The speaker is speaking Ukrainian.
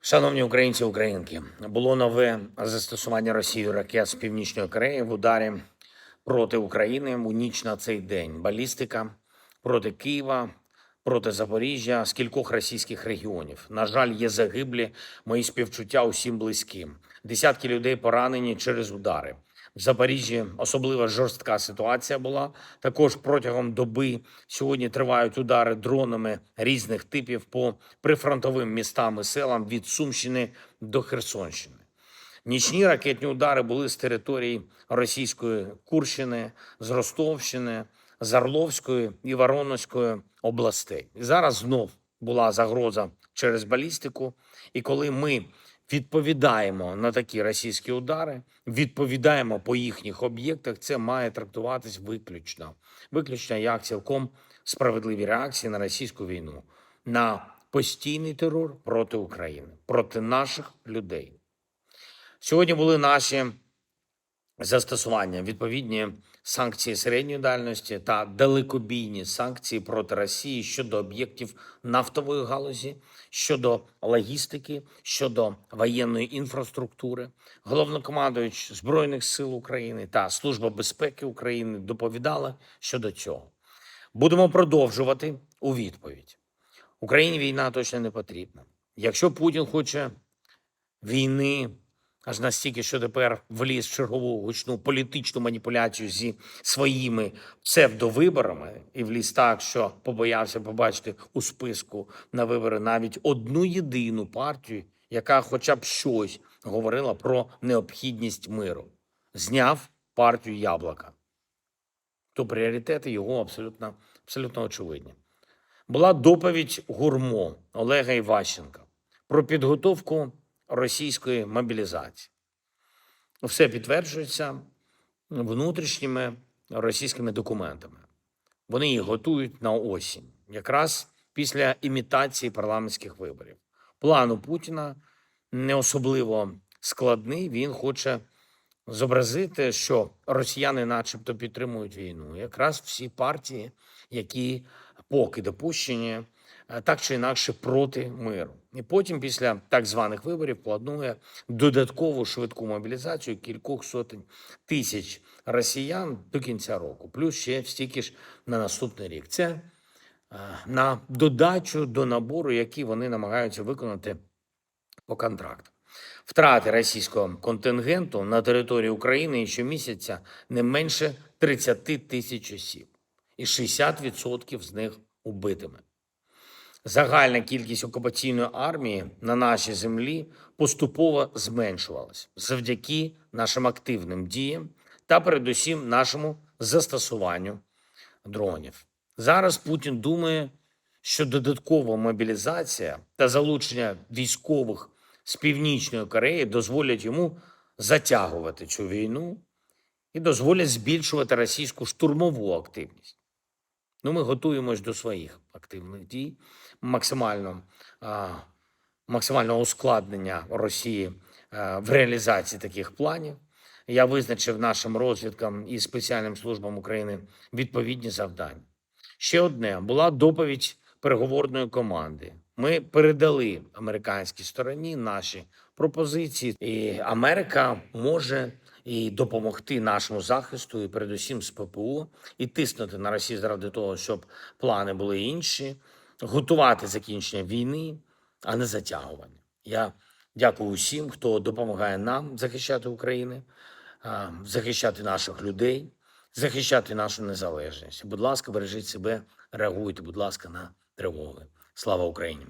Шановні українці, українки, було нове застосування Росією ракет з Північної Кореї в ударі проти України у ніч на цей день. Балістика проти Києва, проти Запоріжжя з кількох російських регіонів. На жаль, є загиблі, мої співчуття усім близьким. Десятки людей поранені через удари. В Запоріжжі особливо жорстка ситуація була. Також протягом доби сьогодні тривають удари дронами різних типів по прифронтовим містам і селам від Сумщини до Херсонщини. Нічні ракетні удари були з території російської Курщини, з Ростовщини, з Орловської і Воронезької областей. І зараз знов була загроза через балістику. І коли ми відповідаємо на такі російські удари, відповідаємо по їхніх об'єктах, це має трактуватись виключно як цілком справедливі реакції на російську війну, на постійний терор проти України, проти наших людей. Сьогодні були наші застосування, відповідні санкції середньої дальності та далекобійні санкції проти Росії щодо об'єктів нафтової галузі, щодо логістики, щодо воєнної інфраструктури. Головнокомандувач Збройних сил України та Служба безпеки України доповідали щодо цього. Будемо продовжувати у відповідь. Україні війна точно не потрібна. Якщо Путін хоче війни, аж настільки, що тепер вліз в чергову гучну політичну маніпуляцію зі своїми псевдовиборами і вліз так, що побоявся побачити у списку на вибори навіть одну єдину партію, яка хоча б щось говорила про необхідність миру. Зняв партію «Яблоко». То пріоритети його абсолютно очевидні. Була доповідь гурмо Олега Іващенка про підготовку російської мобілізації. Все підтверджується внутрішніми російськими документами. Вони їх готують на осінь, якраз після імітації парламентських виборів. План у Путіна не особливо складний. Він хоче зобразити, що росіяни начебто підтримують війну. Якраз всі партії, які поки допущені, так чи інакше проти миру. І потім, після так званих виборів, планує додаткову швидку мобілізацію кількох сотень тисяч росіян до кінця року. Плюс ще стільки ж на наступний рік. Це на додачу до набору, який вони намагаються виконати по контракту. Втрати російського контингенту на території України щомісяця не менше 30 тисяч осіб. І 60% з них убитими. Загальна кількість окупаційної армії на нашій землі поступово зменшувалась завдяки нашим активним діям та передусім нашому застосуванню дронів. Зараз Путін думає, що додаткова мобілізація та залучення військових з Північної Кореї дозволять йому затягувати цю війну і дозволять збільшувати російську штурмову активність. Ми готуємось до своїх активних дій, максимального ускладнення Росії в реалізації таких планів. Я визначив нашим розвідкам і спеціальним службам України відповідні завдання. Ще одне, була доповідь переговорної команди. Ми передали американській стороні наші пропозиції, і Америка може і допомогти нашому захисту, і передусім з ППО, і тиснути на Росію заради того, щоб плани були інші, готувати закінчення війни, а не затягування. Я дякую усім, хто допомагає нам захищати Україну, захищати наших людей, захищати нашу незалежність. Будь ласка, бережіть себе, реагуйте, будь ласка, на тривоги. Слава Україні!